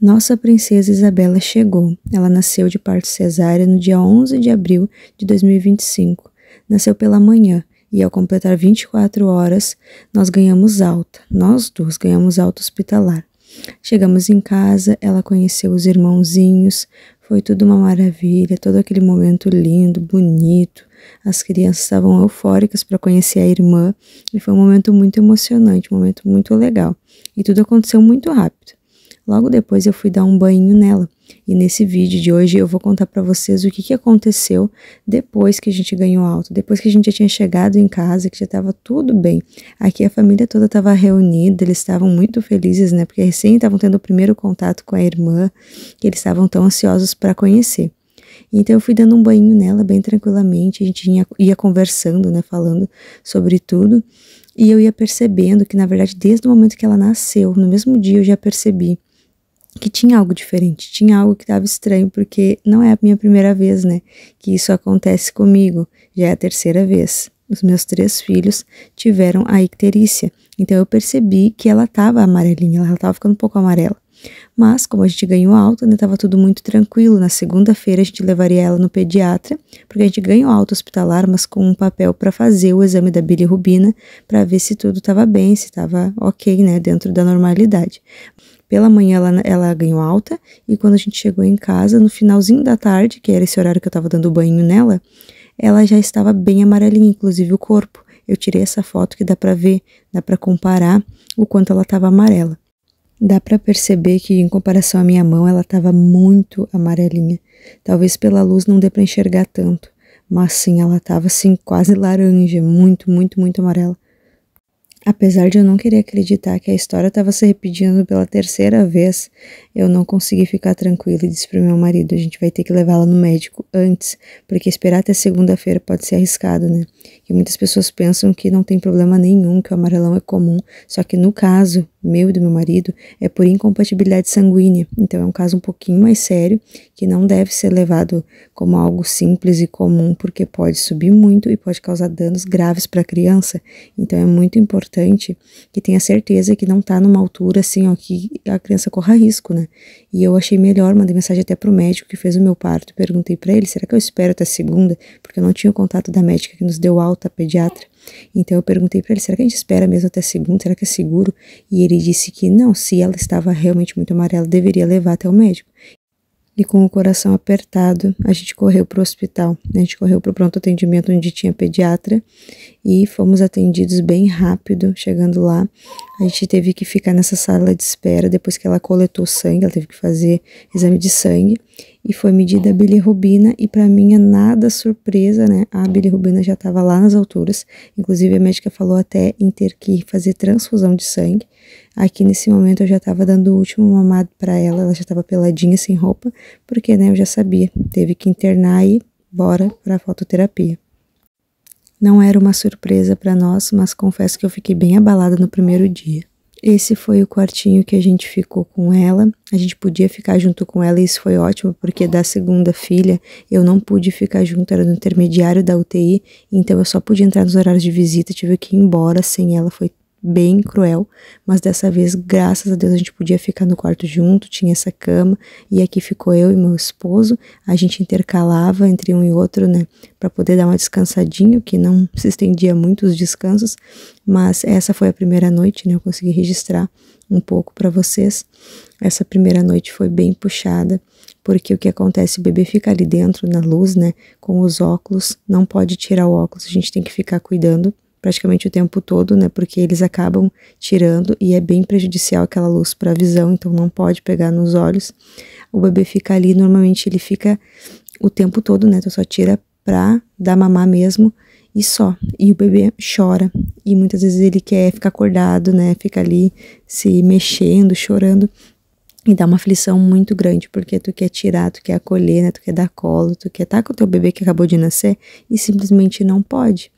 Nossa princesa Isabela chegou. Ela nasceu de parto cesárea no dia 11 de abril de 2025. Nasceu pela manhã e ao completar 24 horas, nós ganhamos alta. Nós duas ganhamos alta hospitalar. Chegamos em casa, ela conheceu os irmãozinhos, foi tudo uma maravilha, todo aquele momento lindo, bonito. As crianças estavam eufóricas para conhecer a irmã e foi um momento muito emocionante, um momento muito legal. E tudo aconteceu muito rápido. Logo depois eu fui dar um banho nela e nesse vídeo de hoje eu vou contar para vocês o que aconteceu depois que a gente ganhou alta, depois que a gente já tinha chegado em casa, que já estava tudo bem. Aqui a família toda estava reunida, eles estavam muito felizes, né, porque recém estavam tendo o primeiro contato com a irmã, que eles estavam tão ansiosos para conhecer. Então eu fui dando um banho nela bem tranquilamente, a gente ia conversando, né, falando sobre tudo, e eu ia percebendo que na verdade desde o momento que ela nasceu, no mesmo dia eu já percebi que tinha algo diferente, tinha algo que estava estranho, porque não é a minha primeira vez, né, que isso acontece comigo, já é a terceira vez. Os meus 3 filhos tiveram a icterícia, então eu percebi que ela estava amarelinha, ela estava ficando um pouco amarela. Mas, como a gente ganhou alta, né, tava tudo muito tranquilo. Na segunda-feira a gente levaria ela no pediatra, porque a gente ganhou alta hospitalar, mas com um papel para fazer o exame da bilirrubina, para ver se tudo estava bem, se estava ok, né, dentro da normalidade. Pela manhã ela ganhou alta e quando a gente chegou em casa, no finalzinho da tarde, que era esse horário que eu tava dando banho nela, ela já estava bem amarelinha, inclusive o corpo. Eu tirei essa foto que dá pra ver, dá pra comparar o quanto ela tava amarela. Dá pra perceber que em comparação à minha mão, ela tava muito amarelinha. Talvez pela luz não dê pra enxergar tanto, mas sim, ela tava assim quase laranja, muito, muito, muito amarela. Apesar de eu não querer acreditar que a história estava se repetindo pela terceira vez, eu não consegui ficar tranquila e disse para o meu marido, a gente vai ter que levá-la no médico antes, porque esperar até segunda-feira pode ser arriscado, né? E muitas pessoas pensam que não tem problema nenhum, que o amarelão é comum, só que no caso meu e do meu marido é por incompatibilidade sanguínea, então é um caso um pouquinho mais sério, que não deve ser levado como algo simples e comum, porque pode subir muito e pode causar danos graves para a criança, então é muito importante que tenha certeza que não tá numa altura assim, ó, que a criança corra risco, né? E eu achei melhor, mandei mensagem até pro médico que fez o meu parto, perguntei para ele, será que eu espero até segunda? Porque eu não tinha o contato da médica que nos deu alta, a pediatra. Então eu perguntei para ele, será que a gente espera mesmo até segunda? Será que é seguro? E ele disse que não, se ela estava realmente muito amarela, deveria levar até o médico. E com o coração apertado, a gente correu para o hospital, a gente correu para o pronto atendimento onde tinha pediatra e fomos atendidos bem rápido. Chegando lá, a gente teve que ficar nessa sala de espera depois que ela coletou sangue, ela teve que fazer exame de sangue e foi medida a bilirrubina e para minha nada surpresa, né, a bilirrubina já estava lá nas alturas, inclusive a médica falou até em ter que fazer transfusão de sangue. Aqui nesse momento eu já estava dando o último mamado para ela já estava peladinha, sem roupa, porque, né, eu já sabia, teve que internar e bora para a fototerapia. Não era uma surpresa para nós, mas confesso que eu fiquei bem abalada no primeiro dia. Esse foi o quartinho que a gente ficou com ela, a gente podia ficar junto com ela e isso foi ótimo, porque da segunda filha eu não pude ficar junto, era no intermediário da UTI, então eu só podia entrar nos horários de visita, tive que ir embora sem ela, foi bem cruel, mas dessa vez, graças a Deus, a gente podia ficar no quarto junto, tinha essa cama, e aqui ficou eu e meu esposo, a gente intercalava entre um e outro, né, para poder dar uma descansadinha, que não se estendia muito os descansos, mas essa foi a primeira noite, né, eu consegui registrar um pouco para vocês. Essa primeira noite foi bem puxada, porque o que acontece, o bebê fica ali dentro, na luz, né, com os óculos, não pode tirar o óculos, a gente tem que ficar cuidando, praticamente o tempo todo, né, porque eles acabam tirando e é bem prejudicial aquela luz para a visão, então não pode pegar nos olhos. O bebê fica ali, normalmente ele fica o tempo todo, né, então só tira pra dar mamar mesmo e só. E o bebê chora e muitas vezes ele quer ficar acordado, né, fica ali se mexendo, chorando. E dá uma aflição muito grande, porque tu quer tirar, tu quer acolher, né, tu quer dar colo, tu quer estar com o teu bebê que acabou de nascer e simplesmente não pode.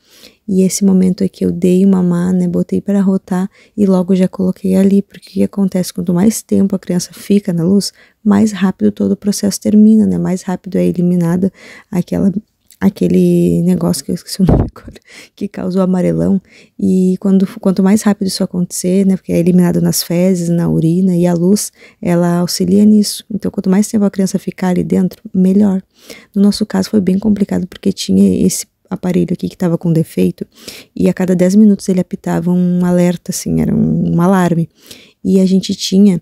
E esse momento é que eu dei mamar, né, botei para rotar e logo já coloquei ali, porque o que acontece? Quanto mais tempo a criança fica na luz, mais rápido todo o processo termina, né, mais rápido é eliminada aquela aquele negócio que eu esqueci o nome agora, que causa o amarelão. E quanto mais rápido isso acontecer, né, porque é eliminado nas fezes, na urina, e a luz, ela auxilia nisso. Então, quanto mais tempo a criança ficar ali dentro, melhor. No nosso caso foi bem complicado, porque tinha esse aparelho aqui que estava com defeito, e a cada 10 minutos ele apitava um alerta, assim, era um alarme. E a gente tinha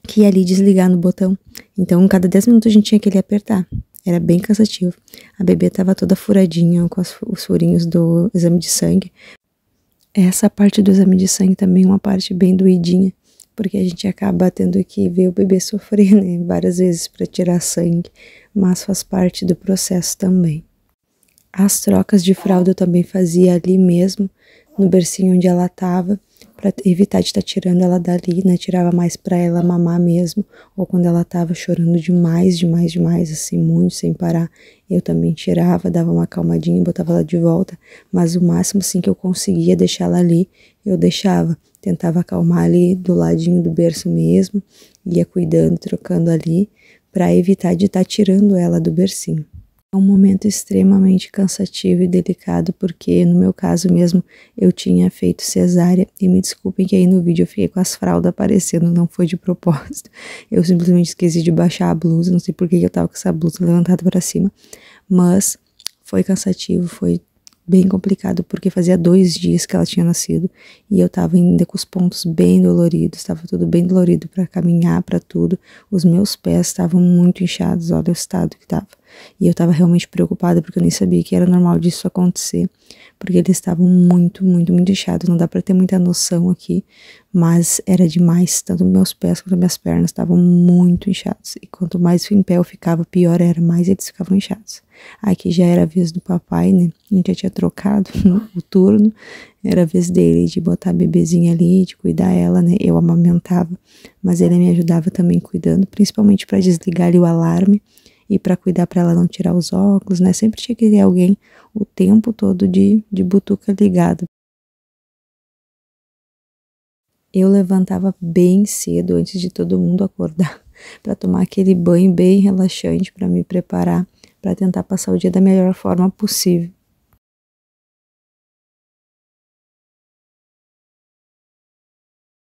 que ir ali desligar no botão. Então, a cada 10 minutos a gente tinha que ir ali apertar. Era bem cansativo. A bebê estava toda furadinha com os furinhos do exame de sangue. Essa parte do exame de sangue também é uma parte bem doidinha, porque a gente acaba tendo que ver o bebê sofrer, né, várias vezes para tirar sangue, mas faz parte do processo também. As trocas de fralda eu também fazia ali mesmo, no bercinho onde ela estava, para evitar de estar tirando ela dali, né? Tirava mais para ela mamar mesmo, ou quando ela estava chorando demais, assim, muito, sem parar, eu também tirava, dava uma acalmadinha e botava ela de volta, mas o máximo, assim, que eu conseguia deixar ela ali, eu deixava, tentava acalmar ali do ladinho do berço mesmo, ia cuidando, trocando ali, para evitar de estar tirando ela do bercinho. É um momento extremamente cansativo e delicado, porque no meu caso mesmo eu tinha feito cesárea, e me desculpem que aí no vídeo eu fiquei com as fraldas aparecendo, não foi de propósito, eu simplesmente esqueci de baixar a blusa, não sei por que eu tava com essa blusa levantada para cima, mas foi cansativo, foi bem complicado, porque fazia 2 dias que ela tinha nascido, e eu tava ainda com os pontos bem doloridos, estava tudo bem dolorido para caminhar, para tudo, os meus pés estavam muito inchados, olha o estado que tava. E eu estava realmente preocupada, porque eu nem sabia que era normal disso acontecer, porque eles estavam muito inchados, não dá para ter muita noção aqui, mas era demais, tanto meus pés quanto minhas pernas estavam muito inchados, e quanto mais em pé eu ficava, pior era, mais eles ficavam inchados. Aqui já era a vez do papai, né, a gente já tinha trocado o turno, era a vez dele de botar a bebezinha ali, de cuidar ela, né, eu amamentava, mas ele me ajudava também cuidando, principalmente para desligar ali o alarme, e para cuidar para ela não tirar os óculos, né? Sempre tinha que ter alguém o tempo todo de butuca ligada. Eu levantava bem cedo, antes de todo mundo acordar, para tomar aquele banho bem relaxante, para me preparar, para tentar passar o dia da melhor forma possível.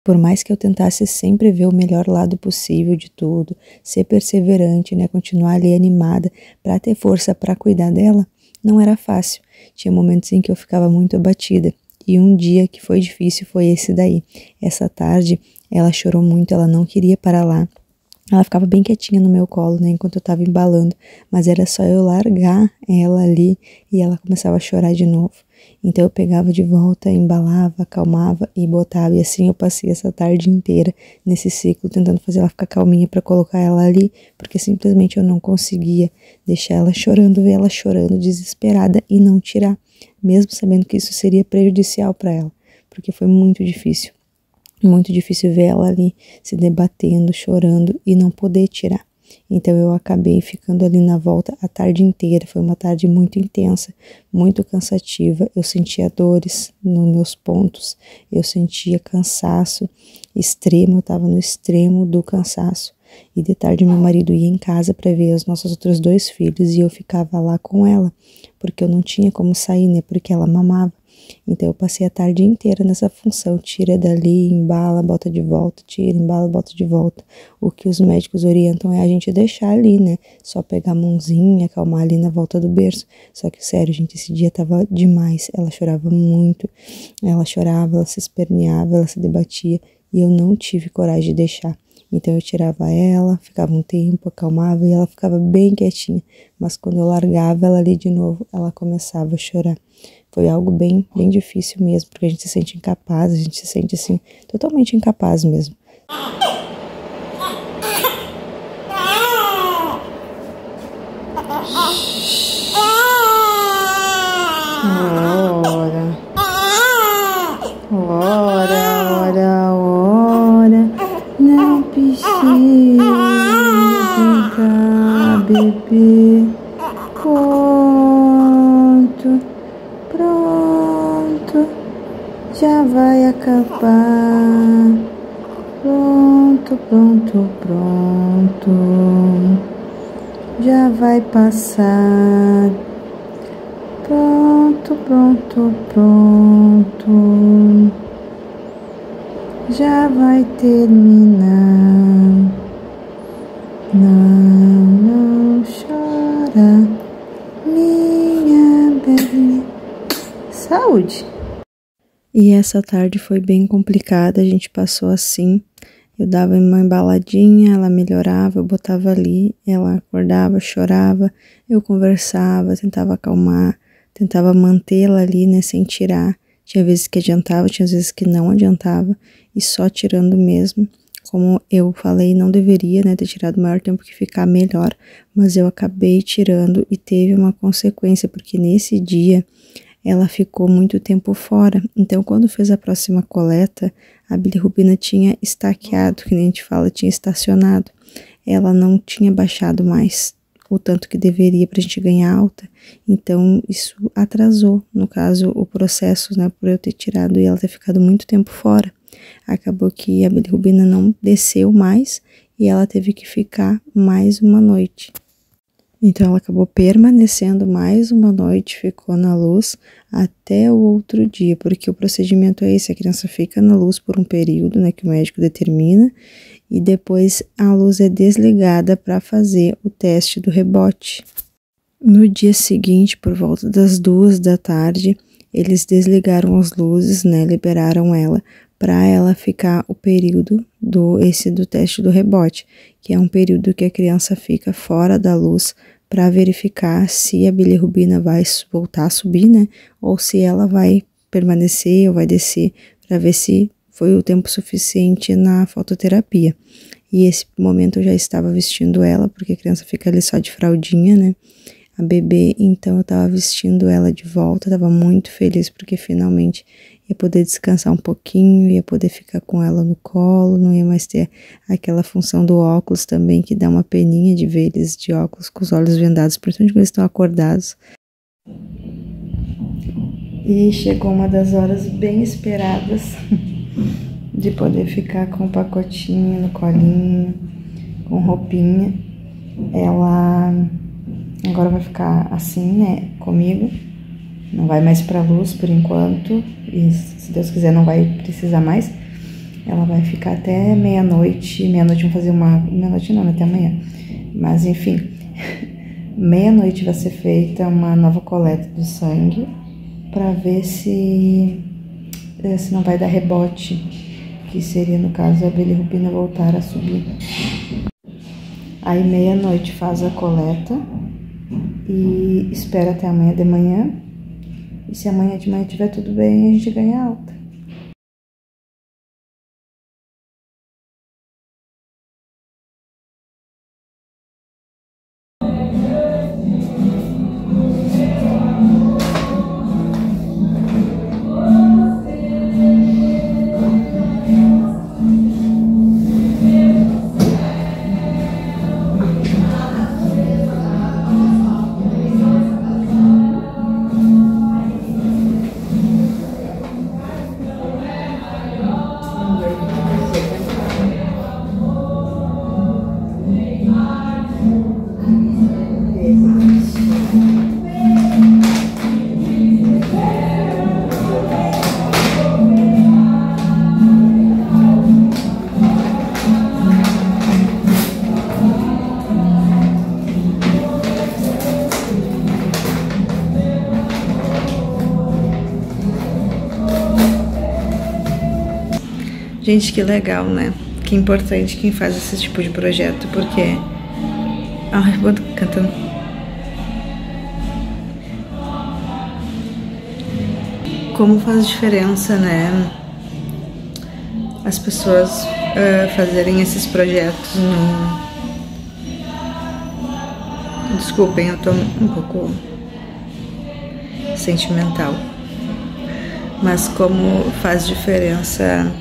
Por mais que eu tentasse sempre ver o melhor lado possível de tudo, ser perseverante, né, continuar ali animada para ter força para cuidar dela, não era fácil. Tinha momentos em que eu ficava muito abatida. E um dia que foi difícil foi esse daí. Essa tarde ela chorou muito, ela não queria parar lá. Ela ficava bem quietinha no meu colo, né, enquanto eu tava embalando, mas era só eu largar ela ali e ela começava a chorar de novo. Então eu pegava de volta, embalava, acalmava e botava, e assim eu passei essa tarde inteira nesse ciclo, tentando fazer ela ficar calminha para colocar ela ali, porque simplesmente eu não conseguia deixar ela chorando, ver ela chorando, desesperada e não tirar, mesmo sabendo que isso seria prejudicial para ela, porque foi muito difícil. Muito difícil ver ela ali se debatendo, chorando e não poder tirar. Então eu acabei ficando ali na volta a tarde inteira. Foi uma tarde muito intensa, muito cansativa. Eu sentia dores nos meus pontos, eu sentia cansaço extremo, eu estava no extremo do cansaço. E de tarde meu marido ia em casa para ver os nossos outros 2 filhos e eu ficava lá com ela, porque eu não tinha como sair, né? Porque ela mamava. Então eu passei a tarde inteira nessa função, tira dali, embala, bota de volta, tira, embala, bota de volta. O que os médicos orientam é a gente deixar ali, né, só pegar a mãozinha, acalmar ali na volta do berço. Só que sério, gente, esse dia tava demais, ela chorava muito, ela chorava, ela se esperneava, ela se debatia e eu não tive coragem de deixar. Então eu tirava ela, ficava um tempo, acalmava e ela ficava bem quietinha. Mas quando eu largava ela ali de novo, ela começava a chorar. Foi algo bem difícil mesmo, porque a gente se sente incapaz, a gente se sente assim, totalmente incapaz mesmo. Ora, não precisa brincar, bebê. Pronto, já vai acabar. Pronto, já vai passar. Pronto, pronto, pronto. Já vai terminar. Não chora, minha bebê. Saúde! E essa tarde foi bem complicada, a gente passou assim. Eu dava uma embaladinha, ela melhorava, eu botava ali, ela acordava, chorava, eu conversava, tentava acalmar, tentava mantê-la ali, né, sem tirar. Tinha vezes que adiantava, tinha vezes que não adiantava, e só tirando mesmo. Como eu falei, não deveria, né, ter tirado o maior tempo que ficar melhor, mas eu acabei tirando e teve uma consequência, porque nesse dia ela ficou muito tempo fora. Então, quando fez a próxima coleta, a bilirrubina tinha estaqueado, que nem a gente fala, tinha estacionado. Ela não tinha baixado mais o tanto que deveria para a gente ganhar alta. Então, isso atrasou, no caso, o processo, né, por eu ter tirado e ela ter ficado muito tempo fora. Acabou que a bilirrubina não desceu mais e ela teve que ficar mais uma noite. Então, ela acabou permanecendo mais uma noite, ficou na luz até o outro dia, porque o procedimento é esse, a criança fica na luz por um período, né, que o médico determina, e depois a luz é desligada para fazer o teste do rebote. No dia seguinte, por volta das 2 da tarde, eles desligaram as luzes, né, liberaram ela, para ela ficar o período do teste do rebote, que é um período que a criança fica fora da luz para verificar se a bilirrubina vai voltar a subir, né, ou se ela vai permanecer ou vai descer, para ver se foi o tempo suficiente na fototerapia. E esse momento eu já estava vestindo ela, porque a criança fica ali só de fraldinha, né, a bebê, então eu estava vestindo ela de volta, estava muito feliz porque finalmente ia poder descansar um pouquinho, ia poder ficar com ela no colo, não ia mais ter aquela função do óculos também, que dá uma peninha de ver eles de óculos com os olhos vendados, principalmente quando eles estão acordados. E chegou uma das horas bem esperadas de poder ficar com o pacotinho no colinho, com roupinha. Ela agora vai ficar assim, né, comigo. Não vai mais pra luz por enquanto, e se Deus quiser não vai precisar mais. Ela vai ficar até meia-noite, vamos fazer meia-noite não, até amanhã. Mas enfim, meia-noite vai ser feita uma nova coleta do sangue, pra ver se não vai dar rebote, que seria no caso a bilirrubina voltar a subir. Aí meia-noite faz a coleta e espera até amanhã de manhã. E se amanhã de manhã tiver tudo bem, a gente ganha alta. Gente, que legal, né? Que importante quem faz esse tipo de projeto, porque... Ai, vou cantando. Como faz diferença, né? As pessoas fazerem esses projetos no... Desculpem, eu tô um pouco sentimental. Mas como faz diferença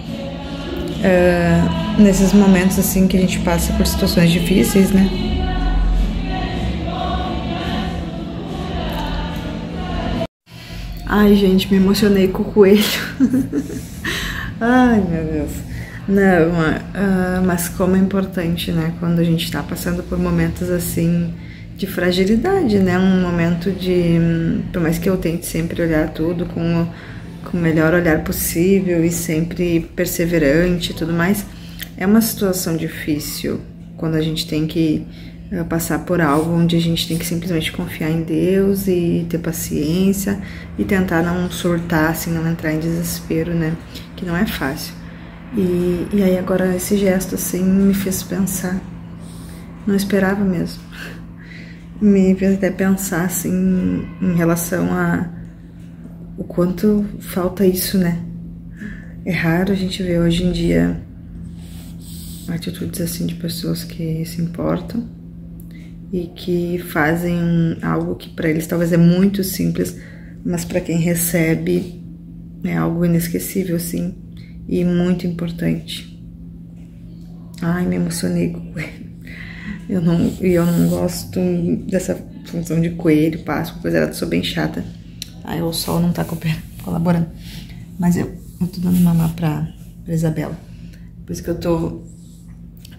nesses momentos assim que a gente passa por situações difíceis, né? Ai, gente, me emocionei com o coelho. Ai, meu Deus. Não, mas como é importante, né? Quando a gente tá passando por momentos assim de fragilidade, né? Um momento de, por mais que eu tente sempre olhar tudo com o melhor olhar possível e sempre perseverante e tudo mais, é uma situação difícil quando a gente tem que passar por algo onde a gente tem que simplesmente confiar em Deus e ter paciência e tentar não surtar, assim, não entrar em desespero, né? Que não é fácil. E aí agora esse gesto, assim, me fez pensar. Não esperava mesmo. Me fez até pensar, assim, em relação a o quanto falta isso, né? É raro a gente ver hoje em dia atitudes assim de pessoas que se importam e que fazem algo que para eles talvez é muito simples, mas para quem recebe é algo inesquecível, assim, e muito importante. Ai, me emocionei com o coelho. Eu não gosto dessa função de coelho, Páscoa, coisa, eu sou bem chata. Aí o sol não tá colaborando. Mas eu tô dando mamar pra Isabela. Por isso que eu tô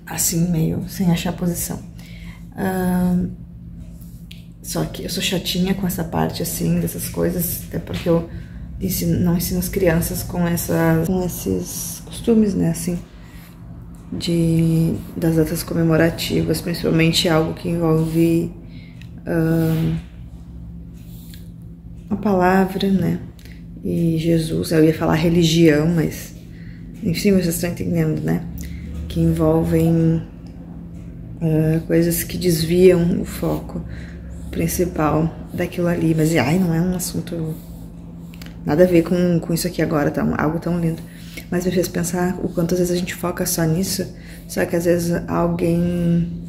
assim, meio sem achar posição. Só que eu sou chatinha com essa parte, assim, dessas coisas, até porque eu não ensino as crianças com esses costumes, né, assim, das datas comemorativas, principalmente algo que envolve a palavra, né, e Jesus. Eu ia falar religião, mas enfim, vocês estão entendendo, né, que envolvem coisas que desviam o foco principal daquilo ali, mas não é um assunto nada a ver com isso aqui agora, tá? Algo tão lindo. Mas me fez pensar o quanto às vezes a gente foca só nisso, só que às vezes alguém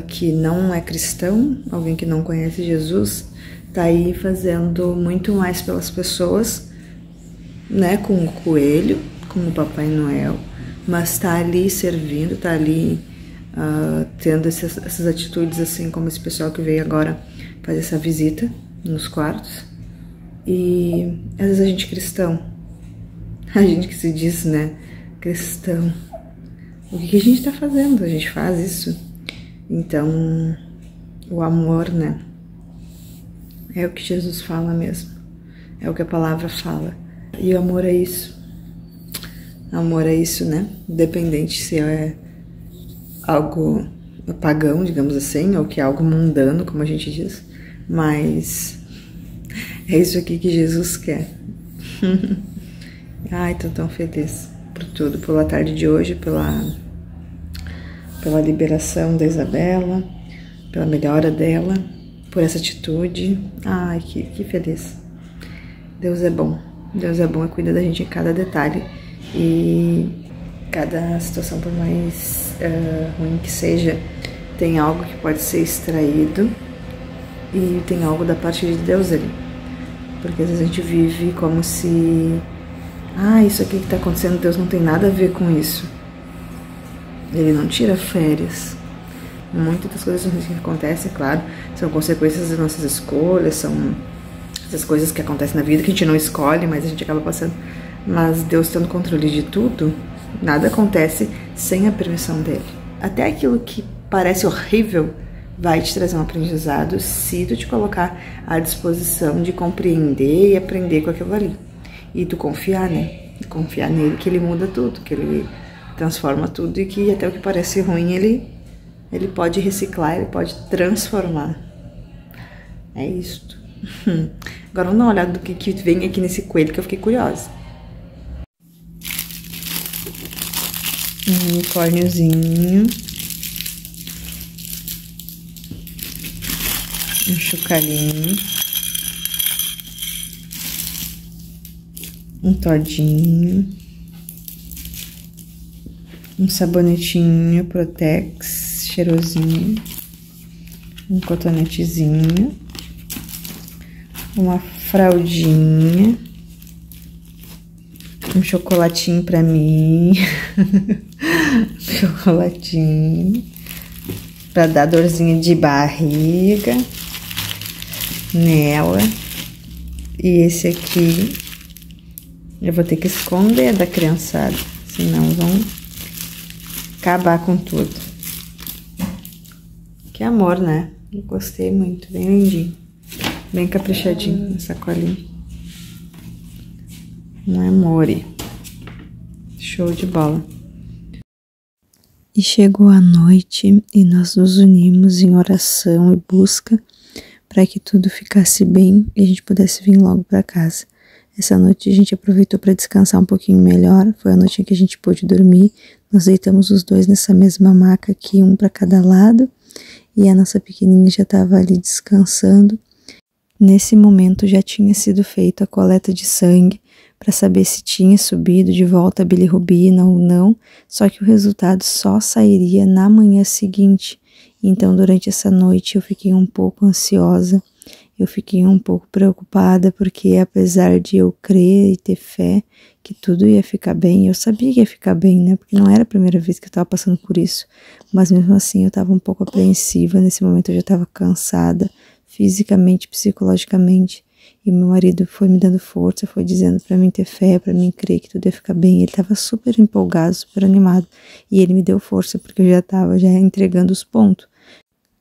que não é cristão, alguém que não conhece Jesus, tá aí fazendo muito mais pelas pessoas, né, com o coelho, com o Papai Noel, mas tá ali servindo, tá ali tendo essas atitudes, assim como esse pessoal que veio agora fazer essa visita nos quartos. E às vezes a gente cristão, a gente que se diz, né, cristão, o que a gente tá fazendo? A gente faz isso. Então, o amor, né, é o que Jesus fala mesmo, é o que a palavra fala. E o amor é isso. Amor é isso, né? Independente se é algo pagão, digamos assim, ou que é algo mundano, como a gente diz, mas é isso aqui que Jesus quer. Ai, tô tão feliz por tudo, pela tarde de hoje, pela liberação da Isabela, pela melhora dela, por essa atitude. Ai, que feliz. Deus é bom e cuida da gente em cada detalhe. E cada situação, por mais ruim que seja, tem algo que pode ser extraído e tem algo da parte de Deus ali. Porque às vezes a gente vive como se isso aqui que tá acontecendo, Deus não tem nada a ver com isso. Ele não tira férias. Muitas das coisas que acontecem, claro, são consequências das nossas escolhas, são essas coisas que acontecem na vida que a gente não escolhe, mas a gente acaba passando. Mas Deus está no controle de tudo, nada acontece sem a permissão dele. Até aquilo que parece horrível vai te trazer um aprendizado se tu te colocar à disposição de compreender e aprender com aquilo ali. E tu confiar, né? Confiar nele, que ele muda tudo, que ele transforma tudo e que até o que parece ruim ele pode reciclar, ele pode transformar. É isto. Agora vamos dar uma olhada do que vem aqui nesse coelho, que eu fiquei curiosa. Um unicórniozinho. Um chocalhinho. Um todinho. Um sabonetinho Protex cheirosinho. Um cotonetezinho. Uma fraldinha. Um chocolatinho pra mim. Chocolatinho. Pra dar dorzinha de barriga nela. E esse aqui eu vou ter que esconder da criançada, senão vão acabar com tudo. Que amor, né? Gostei muito, bem lindinho. Bem caprichadinho na sacolinha. Um amore. Show de bola. E chegou a noite e nós nos unimos em oração e busca para que tudo ficasse bem e a gente pudesse vir logo para casa. Essa noite a gente aproveitou para descansar um pouquinho melhor. Foi a noite em que a gente pôde dormir. Nós deitamos os dois nessa mesma maca aqui, um para cada lado. E a nossa pequenininha já estava ali descansando. Nesse momento já tinha sido feita a coleta de sangue para saber se tinha subido de volta a bilirrubina ou não, só que o resultado só sairia na manhã seguinte. Então, durante essa noite eu fiquei um pouco ansiosa, eu fiquei um pouco preocupada, porque apesar de eu crer e ter fé que tudo ia ficar bem, eu sabia que ia ficar bem, né? Porque não era a primeira vez que eu estava passando por isso, mas mesmo assim eu estava um pouco apreensiva. Nesse momento eu já estava cansada, fisicamente, psicologicamente. E meu marido foi me dando força, foi dizendo para mim ter fé, para mim crer que tudo ia ficar bem. Ele estava super empolgado, super animado. E ele me deu força, porque eu já estava entregando os pontos.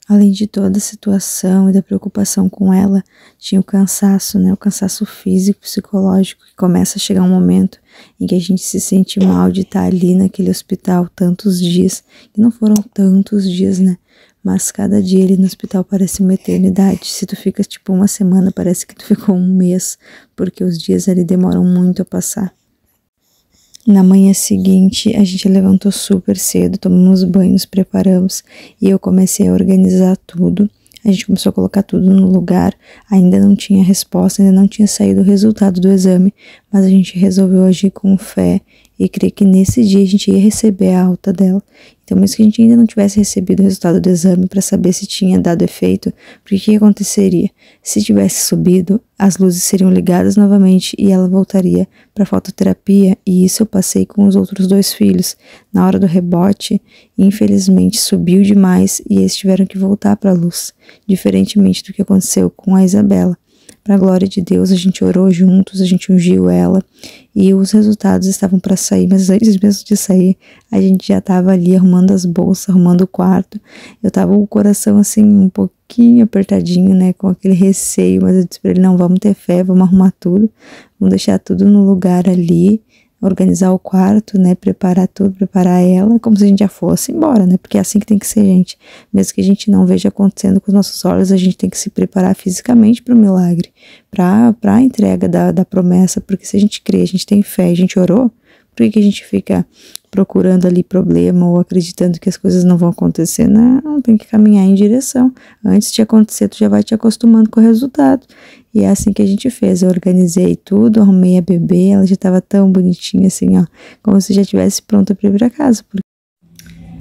Além de toda a situação e da preocupação com ela, tinha o cansaço, né? O cansaço físico, psicológico, que começa a chegar um momento em que a gente se sente mal de estar ali naquele hospital tantos dias. E não foram tantos dias, né? Mas cada dia ali no hospital parece uma eternidade. Se tu fica tipo uma semana, parece que tu ficou um mês, porque os dias ali demoram muito a passar. Na manhã seguinte, a gente levantou super cedo, tomamos banho, nos preparamos e eu comecei a organizar tudo. A gente começou a colocar tudo no lugar, ainda não tinha resposta, ainda não tinha saído o resultado do exame, mas a gente resolveu agir com fé e crer que nesse dia a gente ia receber a alta dela. Então, mesmo que a gente ainda não tivesse recebido o resultado do exame para saber se tinha dado efeito, porque o que aconteceria? Se tivesse subido, as luzes seriam ligadas novamente e ela voltaria para a fototerapia, e isso eu passei com os outros 2 filhos. Na hora do rebote, infelizmente subiu demais e eles tiveram que voltar para a luz, diferentemente do que aconteceu com a Isabela. Para a glória de Deus, a gente orou juntos, a gente ungiu ela e os resultados estavam para sair, mas antes mesmo de sair, a gente já estava ali arrumando as bolsas, arrumando o quarto. Eu tava com o coração assim um pouquinho apertadinho, né, com aquele receio, mas eu disse para ele, não, vamos ter fé, vamos arrumar tudo, vamos deixar tudo no lugar ali, organizar o quarto, né, preparar tudo, preparar ela, como se a gente já fosse embora, né, porque é assim que tem que ser, gente. Mesmo que a gente não veja acontecendo com os nossos olhos, a gente tem que se preparar fisicamente para o milagre, para a entrega da promessa, porque se a gente crê, a gente tem fé, a gente orou, por que a gente fica procurando ali problema ou acreditando que as coisas não vão acontecer? Não, tem que caminhar em direção. Antes de acontecer, tu já vai te acostumando com o resultado. E é assim que a gente fez. Eu organizei tudo, arrumei a bebê, ela já estava tão bonitinha assim, ó, como se já estivesse pronta para ir para casa.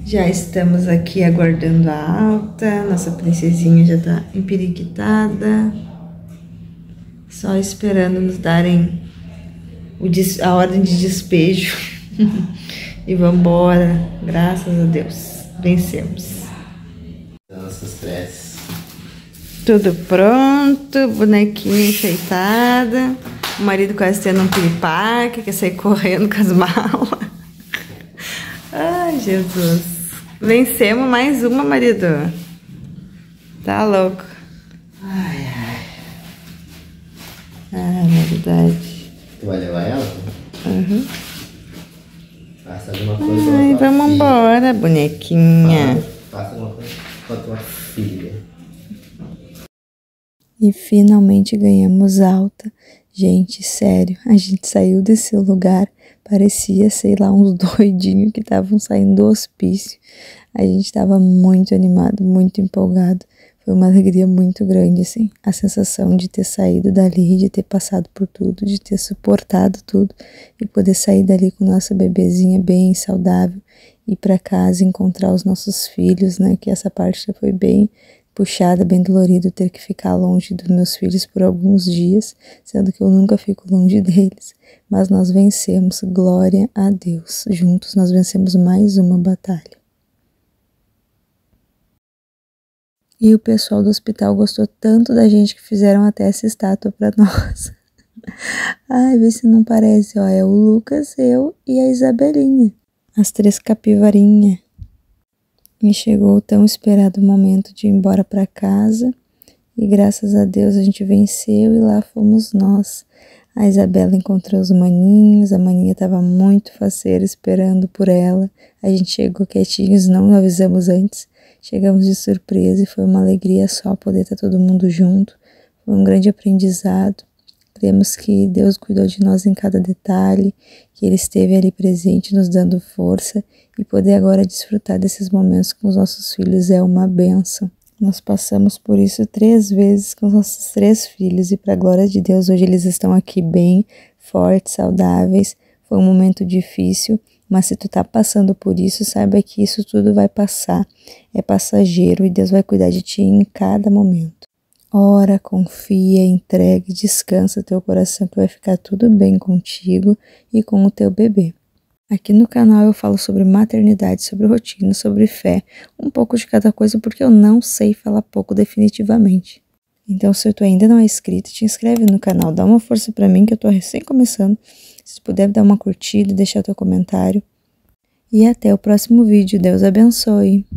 Já estamos aqui aguardando a alta, nossa princesinha já tá emperiquitada, só esperando nos darem a ordem de despejo. E vambora, graças a Deus, vencemos. Nossas preces. Tudo pronto, bonequinha enfeitada, o marido quase tendo um piripaque, quer sair correndo com as malas. Ai, Jesus. Vencemos mais uma, marido. Tá louco. Ai, ai. Ah, na verdade. Tu vai levar ela? Uhum. Faça alguma coisa. Ai, vamos embora, bonequinha. Faça alguma coisa com a tua filha. E finalmente ganhamos alta. Gente, sério, a gente saiu desse lugar, parecia, sei lá, uns doidinhos que estavam saindo do hospício. A gente estava muito animado, muito empolgado. Foi uma alegria muito grande, assim, a sensação de ter saído dali, de ter passado por tudo, de ter suportado tudo e poder sair dali com nossa bebezinha bem saudável, ir para casa, encontrar os nossos filhos, né, que essa parte já foi bem puxada, bem dolorido ter que ficar longe dos meus filhos por alguns dias, sendo que eu nunca fico longe deles, mas nós vencemos, glória a Deus, juntos nós vencemos mais uma batalha. E o pessoal do hospital gostou tanto da gente que fizeram até essa estátua para nós. Ai, vê se não parece, ó, é o Lucas, eu e a Isabelinha, as 3 capivarinhas. E chegou o tão esperado momento de ir embora para casa. E graças a Deus a gente venceu e lá fomos nós. A Isabela encontrou os maninhos, a maninha estava muito faceira esperando por ela. A gente chegou quietinhos, não avisamos antes. Chegamos de surpresa e foi uma alegria só poder estar todo mundo junto. Foi um grande aprendizado. Cremos que Deus cuidou de nós em cada detalhe, que Ele esteve ali presente nos dando força e poder agora desfrutar desses momentos com os nossos filhos é uma bênção. Nós passamos por isso 3 vezes com os nossos 3 filhos e para a glória de Deus hoje eles estão aqui bem, fortes, saudáveis. Foi um momento difícil, mas se tu tá passando por isso, saiba que isso tudo vai passar. É passageiro e Deus vai cuidar de ti em cada momento. Ora, confia, entregue, descansa teu coração que vai ficar tudo bem contigo e com o teu bebê. Aqui no canal eu falo sobre maternidade, sobre rotina, sobre fé, um pouco de cada coisa porque eu não sei falar pouco definitivamente. Então se tu ainda não é inscrito, te inscreve no canal, dá uma força pra mim que eu tô recém começando. Se puder dar uma curtida, deixar teu comentário. E até o próximo vídeo, Deus abençoe!